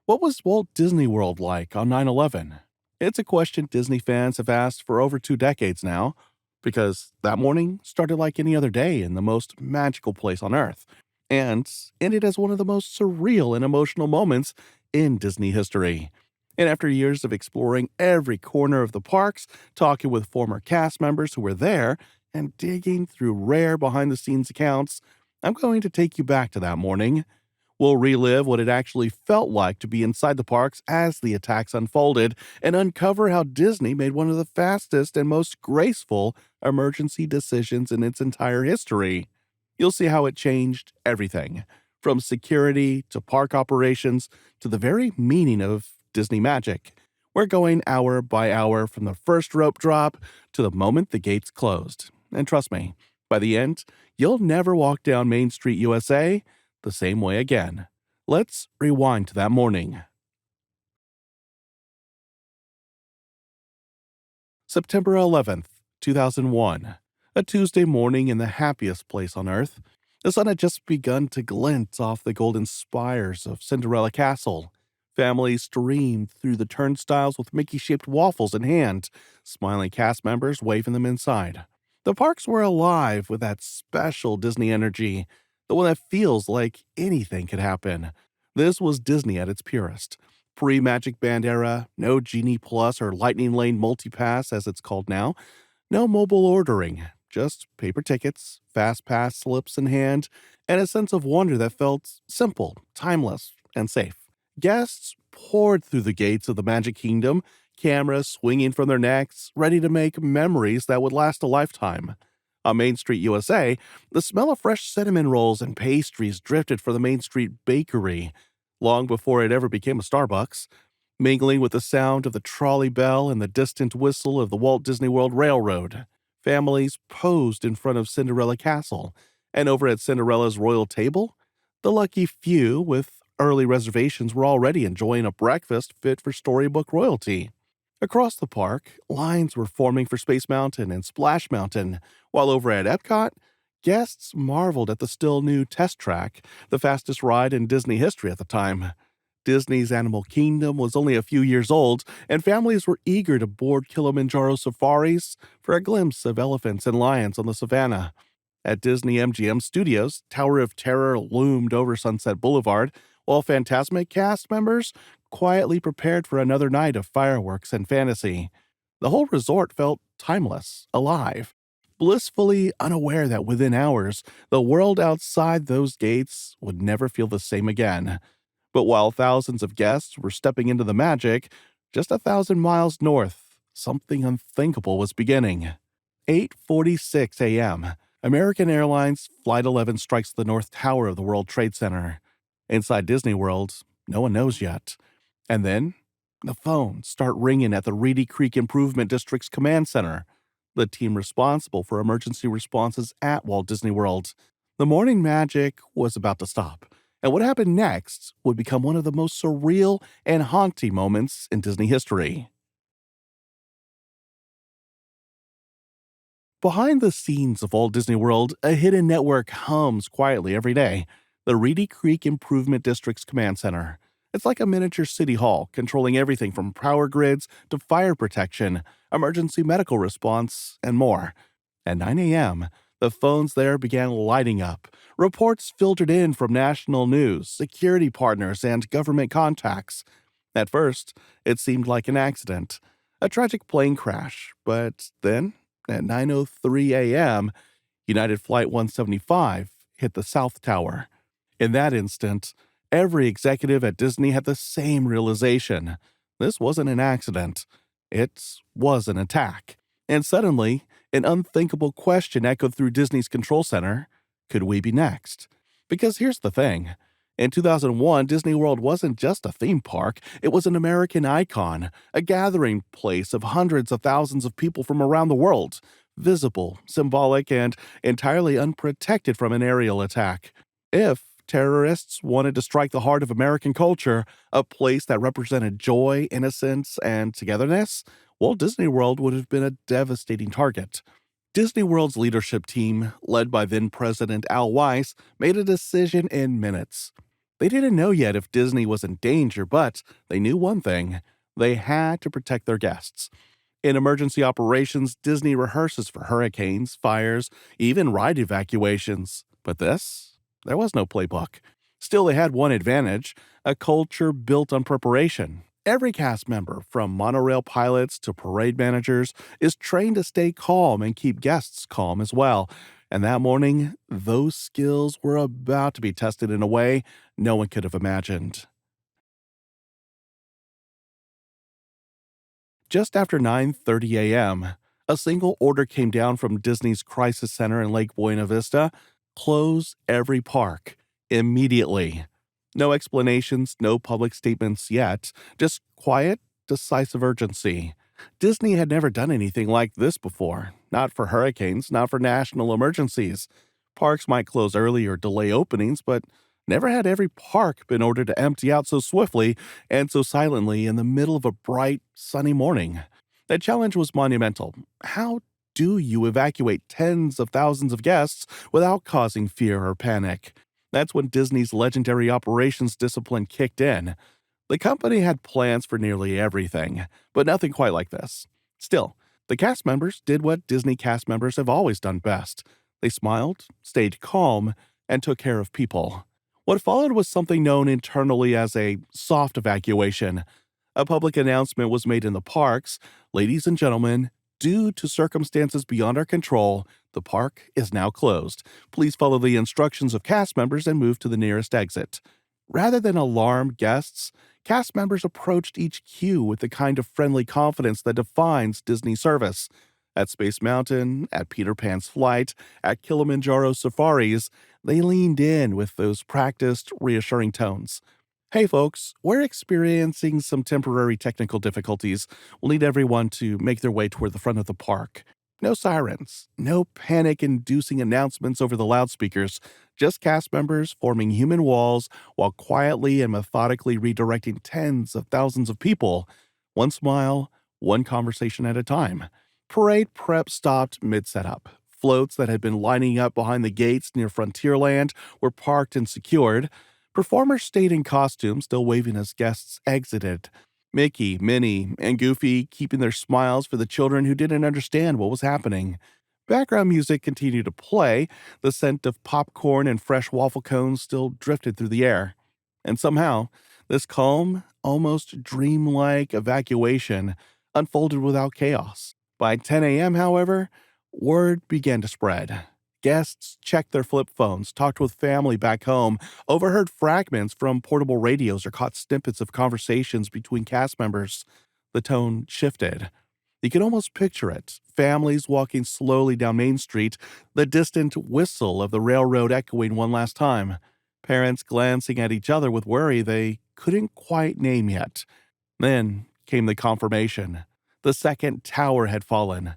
What was Walt Disney World like on 9/11? It's a question Disney fans have asked for over 2 decades now, because that morning started like any other day in the most magical place on Earth, and ended as one of the most surreal and emotional moments in Disney history. And after years of exploring every corner of the parks, talking with former cast members who were there, and digging through rare behind the scenes accounts, I'm going to take you back to that morning. We'll relive what it actually felt like to be inside the parks as the attacks unfolded and uncover how Disney made one of the fastest and most graceful emergency decisions in its entire history. You'll see how it changed everything, from security to park operations to the very meaning of Disney magic. We're going hour by hour from the first rope drop to the moment the gates closed. And trust me, by the end, you'll never walk down Main Street, USA the same way again. Let's rewind to that morning. September 11th, 2001. A Tuesday morning in the happiest place on earth. The sun had just begun to glint off the golden spires of Cinderella Castle. Families streamed through the turnstiles with Mickey-shaped waffles in hand, smiling cast members waving them inside. The parks were alive with that special Disney energy, the one that feels like anything could happen. This was Disney at its purest. Pre-Magic Band era, no Genie Plus or Lightning Lane Multipass as it's called now, no mobile ordering, just paper tickets, fast pass slips in hand, and a sense of wonder that felt simple, timeless, and safe. Guests poured through the gates of the Magic Kingdom, cameras swinging from their necks, ready to make memories that would last a lifetime. On Main Street, USA, the smell of fresh cinnamon rolls and pastries drifted from the Main Street Bakery, long before it ever became a Starbucks, mingling with the sound of the trolley bell and the distant whistle of the Walt Disney World Railroad. Families posed in front of Cinderella Castle, and over at Cinderella's royal table, the lucky few with early reservations were already enjoying a breakfast fit for storybook royalty. Across the park, lines were forming for Space Mountain and Splash Mountain, while over at Epcot, guests marveled at the still new Test Track, the fastest ride in Disney history at the time. Disney's Animal Kingdom was only a few years old, and families were eager to board Kilimanjaro safaris for a glimpse of elephants and lions on the savannah. At Disney MGM Studios, Tower of Terror loomed over Sunset Boulevard, while Fantasmic cast members quietly prepared for another night of fireworks and fantasy. The whole resort felt timeless, alive, blissfully unaware that within hours, the world outside those gates would never feel the same again. But while thousands of guests were stepping into the magic, just 1,000 miles north, something unthinkable was beginning. 8:46 a.m. American Airlines Flight 11 strikes the North Tower of the World Trade Center. Inside Disney World, no one knows yet. And then, the phones start ringing at the Reedy Creek Improvement District's command center, the team responsible for emergency responses at Walt Disney World. The morning magic was about to stop, and what happened next would become one of the most surreal and haunting moments in Disney history. Behind the scenes of Walt Disney World, a hidden network hums quietly every day. The Reedy Creek Improvement District's command center. It's like a miniature city hall, controlling everything from power grids to fire protection, emergency medical response, and more. At 9 a.m., the phones there began lighting up. Reports filtered in from national news, security partners, and government contacts. At first, it seemed like an accident, a tragic plane crash, but then, at 9:03 a.m., United Flight 175 hit the South Tower. In that instant, every executive at Disney had the same realization. This wasn't an accident. It was an attack. And suddenly, an unthinkable question echoed through Disney's control center. Could we be next? Because here's the thing. In 2001, Disney World wasn't just a theme park, it was an American icon, a gathering place of hundreds of thousands of people from around the world, visible, symbolic, and entirely unprotected from an aerial attack. If terrorists wanted to strike the heart of American culture, a place that represented joy, innocence, and togetherness, Walt Disney World would have been a devastating target. Disney World's leadership team, led by then President Al Weiss, made a decision in minutes. They didn't know yet if Disney was in danger, but they knew one thing: they had to protect their guests. In emergency operations, Disney rehearses for hurricanes, fires, even ride evacuations. But this? There was no playbook. Still, they had one advantage: a culture built on preparation. Every cast member, from monorail pilots to parade managers, is trained to stay calm and keep guests calm as well. And that morning, those skills were about to be tested in a way no one could have imagined. Just after 9:30 a.m., a single order came down from Disney's Crisis Center in Lake Buena Vista: close every park immediately. No explanations, no public statements yet, just quiet, decisive urgency. Disney had never done anything like this before, not for hurricanes, not for national emergencies. Parks might close early or delay openings, but never had every park been ordered to empty out so swiftly and so silently in the middle of a bright, sunny morning. The challenge was monumental. How do you evacuate tens of thousands of guests without causing fear or panic? That's when Disney's legendary operations discipline kicked in. The company had plans for nearly everything, but nothing quite like this. Still, the cast members did what Disney cast members have always done best. They smiled, stayed calm, and took care of people. What followed was something known internally as a soft evacuation. A public announcement was made in the parks: ladies and gentlemen, due to circumstances beyond our control, the park is now closed. Please follow the instructions of cast members and move to the nearest exit. Rather than alarm guests, cast members approached each queue with the kind of friendly confidence that defines Disney service. At Space Mountain, at Peter Pan's Flight, at Kilimanjaro Safaris, they leaned in with those practiced, reassuring tones. Hey folks, we're experiencing some temporary technical difficulties. We'll need everyone to make their way toward the front of the park. No sirens, no panic inducing announcements over the loudspeakers, just cast members forming human walls while quietly and methodically redirecting tens of thousands of people, one smile, one conversation at a time. Parade prep stopped mid setup. Floats that had been lining up behind the gates near Frontierland were parked and secured. Performers stayed in costume, still waving as guests exited. Mickey, Minnie, and Goofy keeping their smiles for the children who didn't understand what was happening. Background music continued to play. The scent of popcorn and fresh waffle cones still drifted through the air. And somehow, this calm, almost dreamlike evacuation unfolded without chaos. By 10 a.m., however, word began to spread. Guests checked their flip phones, talked with family back home, overheard fragments from portable radios, or caught snippets of conversations between cast members. The tone shifted. You can almost picture it: families walking slowly down Main Street, the distant whistle of the railroad echoing one last time, parents glancing at each other with worry they couldn't quite name yet. Then came the confirmation. The second tower had fallen.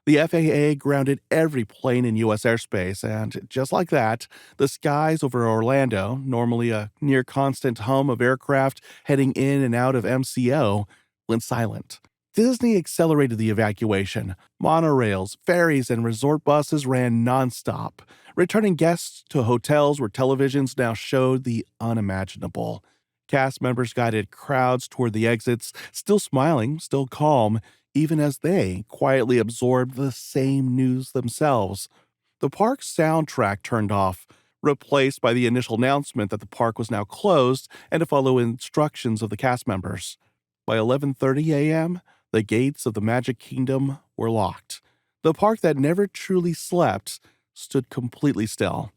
The FAA grounded every plane in U.S. airspace, and just like that, the skies over Orlando, normally a near constant hum of aircraft heading in and out of MCO, went silent. Disney accelerated the evacuation. Monorails, ferries, and resort buses ran nonstop, returning guests to hotels where televisions now showed the unimaginable. Cast members guided crowds toward the exits, still smiling, still calm, even as they quietly absorbed the same news themselves. The park's soundtrack turned off, replaced by the initial announcement that the park was now closed and to follow instructions of the cast members. By 11:30 a.m., the gates of the Magic Kingdom were locked. The park that never truly slept stood completely still.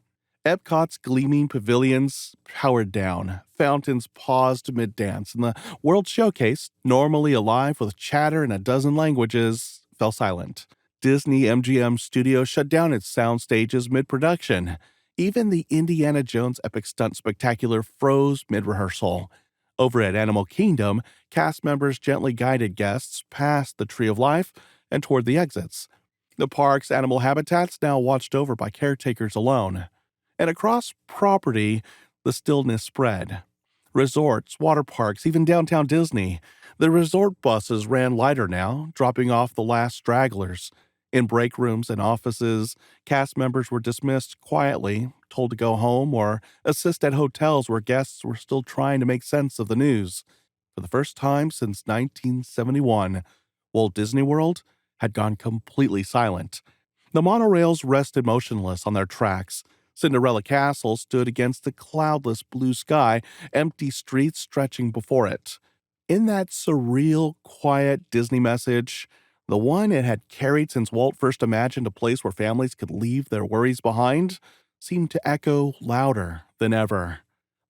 Epcot's gleaming pavilions powered down, fountains paused mid-dance, and the World Showcase, normally alive with chatter in a dozen languages, fell silent. Disney MGM Studios shut down its sound stages mid-production. Even the Indiana Jones Epic Stunt Spectacular froze mid-rehearsal. Over at Animal Kingdom, cast members gently guided guests past the Tree of Life and toward the exits. The park's animal habitats now watched over by caretakers alone. And across property, the stillness spread. Resorts, water parks, even downtown Disney. The resort buses ran lighter now, dropping off the last stragglers. In break rooms and offices, cast members were dismissed quietly, told to go home, or assist at hotels where guests were still trying to make sense of the news. For the first time since 1971, Walt Disney World had gone completely silent. The monorails rested motionless on their tracks. Cinderella Castle stood against the cloudless blue sky, empty streets stretching before it. In that surreal, quiet Disney message, the one it had carried since Walt first imagined a place where families could leave their worries behind, seemed to echo louder than ever.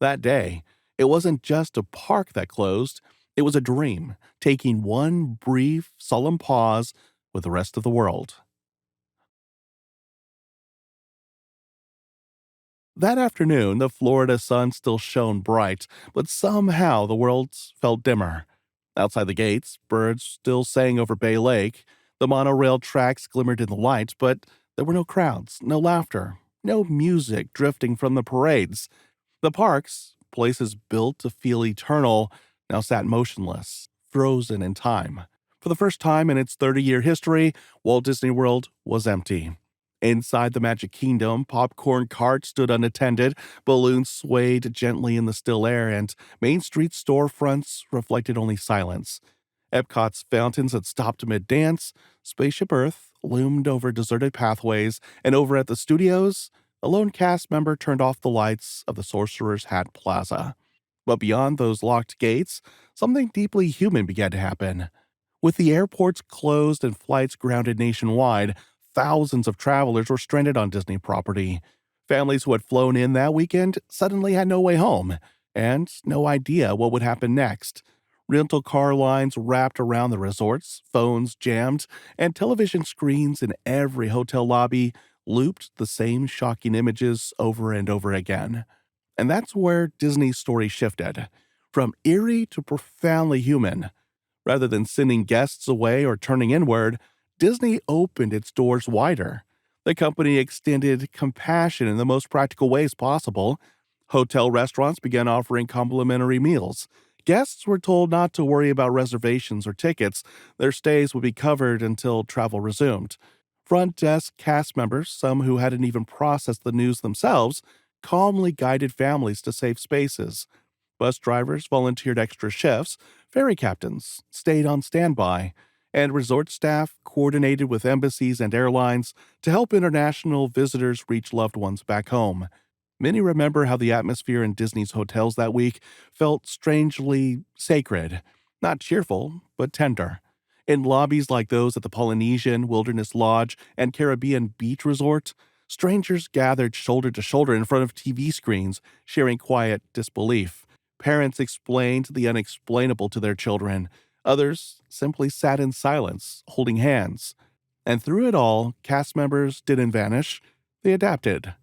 That day, it wasn't just a park that closed, it was a dream, taking one brief, solemn pause with the rest of the world. That afternoon, the Florida sun still shone bright, but somehow the world felt dimmer. Outside the gates, birds still sang over Bay Lake. The monorail tracks glimmered in the light, but there were no crowds, no laughter, no music drifting from the parades. The parks, places built to feel eternal, now sat motionless, frozen in time. For the first time in its 30-year history, Walt Disney World was empty. Inside the Magic Kingdom, popcorn carts stood unattended, balloons swayed gently in the still air, and Main Street storefronts reflected only silence. Epcot's fountains had stopped mid-dance, Spaceship Earth loomed over deserted pathways, and over at the studios, a lone cast member turned off the lights of the Sorcerer's Hat Plaza. But beyond those locked gates, something deeply human began to happen. With the airports closed and flights grounded nationwide, thousands of travelers were stranded on Disney property. Families who had flown in that weekend suddenly had no way home, and no idea what would happen next. Rental car lines wrapped around the resorts, phones jammed, and television screens in every hotel lobby looped the same shocking images over and over again. And that's where Disney's story shifted from eerie to profoundly human. Rather than sending guests away or turning inward, Disney opened its doors wider. The company extended compassion in the most practical ways possible. Hotel restaurants began offering complimentary meals. Guests were told not to worry about reservations or tickets. Their stays would be covered until travel resumed. Front desk cast members, some who hadn't even processed the news themselves, calmly guided families to safe spaces. Bus drivers volunteered extra shifts, ferry captains stayed on standby, and resort staff coordinated with embassies and airlines to help international visitors reach loved ones back home. Many remember how the atmosphere in Disney's hotels that week felt strangely sacred, not cheerful, but tender. In lobbies like those at the Polynesian Wilderness Lodge and Caribbean Beach Resort, strangers gathered shoulder to shoulder in front of TV screens, sharing quiet disbelief. Parents explained the unexplainable to their children. Others simply sat in silence, holding hands. And through it all, cast members didn't vanish, they adapted.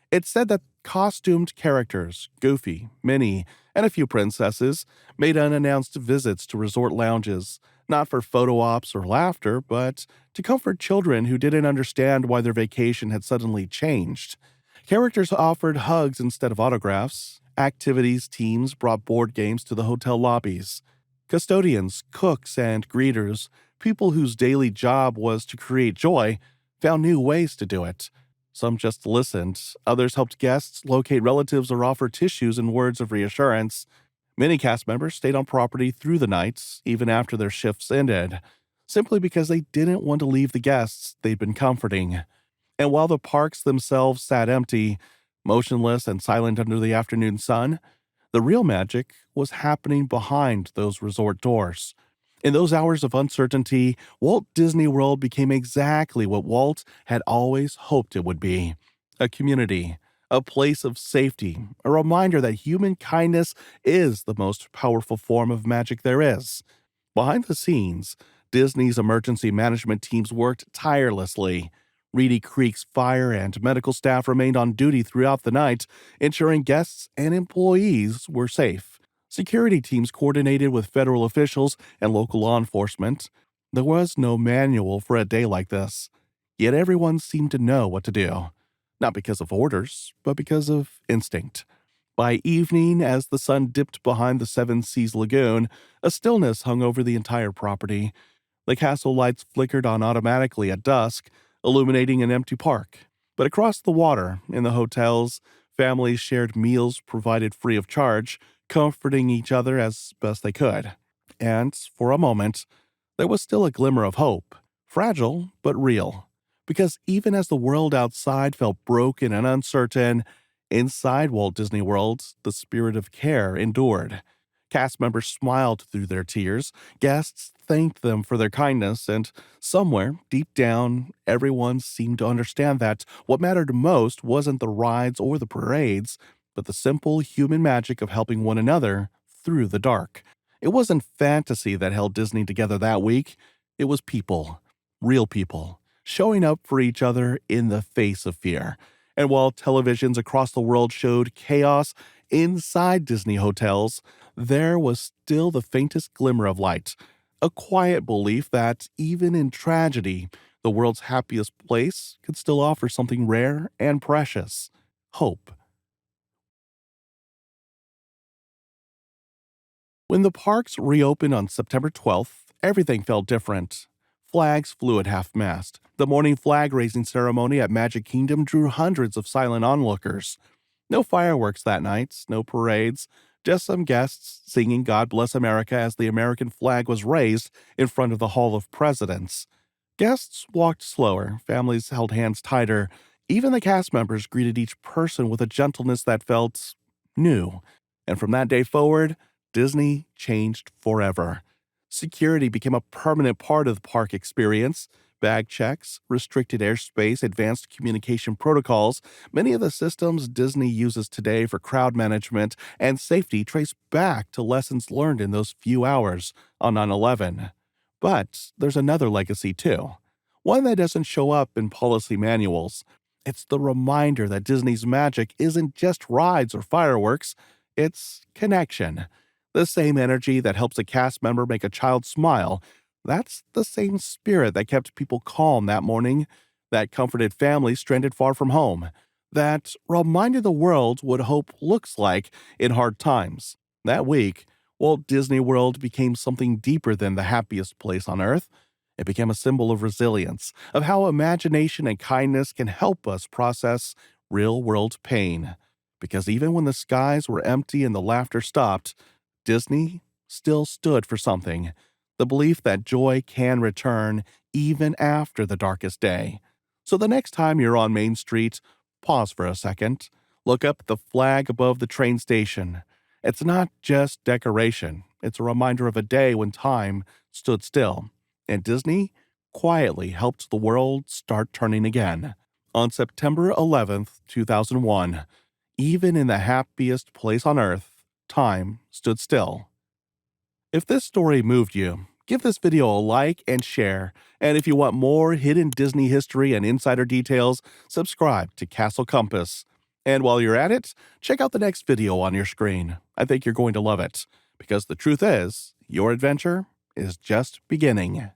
It's said that costumed characters, Goofy, Minnie, and a few princesses, made unannounced visits to resort lounges, not for photo ops or laughter, but to comfort children who didn't understand why their vacation had suddenly changed. Characters offered hugs instead of autographs. Activities teams brought board games to the hotel lobbies. Custodians, cooks, and greeters, people whose daily job was to create joy, found new ways to do it. Some just listened, others helped guests locate relatives or offer tissues and words of reassurance. Many cast members stayed on property through the nights, even after their shifts ended, simply because they didn't want to leave the guests they'd been comforting. And while the parks themselves sat empty, motionless and silent under the afternoon sun, the real magic was happening behind those resort doors. In those hours of uncertainty, Walt Disney World became exactly what Walt had always hoped it would be: a community, a place of safety, a reminder that human kindness is the most powerful form of magic there is. Behind the scenes, Disney's emergency management teams worked tirelessly. Reedy Creek's fire and medical staff remained on duty throughout the night, ensuring guests and employees were safe. Security teams coordinated with federal officials and local law enforcement. There was no manual for a day like this, yet everyone seemed to know what to do. Not because of orders, but because of instinct. By evening, as the sun dipped behind the Seven Seas Lagoon, a stillness hung over the entire property. The castle lights flickered on automatically at dusk, illuminating an empty park. But across the water, in the hotels, families shared meals provided free of charge, comforting each other as best they could. And, for a moment, there was still a glimmer of hope, fragile but real. Because even as the world outside felt broken and uncertain, inside Walt Disney World, the spirit of care endured. Cast members smiled through their tears, guests thanked them for their kindness, and somewhere, deep down, everyone seemed to understand that what mattered most wasn't the rides or the parades, but the simple human magic of helping one another through the dark. It wasn't fantasy that held Disney together that week. It was people, real people, showing up for each other in the face of fear. And while televisions across the world showed chaos inside Disney hotels, there was still the faintest glimmer of light, a quiet belief that even in tragedy, the world's happiest place could still offer something rare and precious: hope. When the parks reopened on September 12th, everything felt different. Flags flew at half mast. The morning flag raising ceremony at Magic Kingdom drew hundreds of silent onlookers. No fireworks that night, no parades, just some guests singing God Bless America as the American flag was raised in front of the Hall of Presidents. Guests walked slower, families held hands tighter. Even the cast members greeted each person with a gentleness that felt new. And from that day forward, Disney changed forever. Security became a permanent part of the park experience. Bag checks, restricted airspace, advanced communication protocols. Many of the systems Disney uses today for crowd management and safety trace back to lessons learned in those few hours on 9/11. But there's another legacy too, one that doesn't show up in policy manuals. It's the reminder that Disney's magic isn't just rides or fireworks, it's connection. The same energy that helps a cast member make a child smile, that's the same spirit that kept people calm that morning, that comforted families stranded far from home, that reminded the world what hope looks like in hard times. That week, Walt Disney World became something deeper than the happiest place on earth. It became a symbol of resilience, of how imagination and kindness can help us process real world pain. Because even when the skies were empty and the laughter stopped, Disney still stood for something: the belief that joy can return even after the darkest day. So the next time you're on Main Street, pause for a second. Look up the flag above the train station. It's not just decoration, it's a reminder of a day when time stood still, and Disney quietly helped the world start turning again. On September 11th, 2001, even in the happiest place on earth, time stood still. If this story moved you, give this video a like and share. And if you want more hidden Disney history and insider details, subscribe to Castle Compass. And while you're at it, check out the next video on your screen. I think you're going to love it, because the truth is, your adventure is just beginning.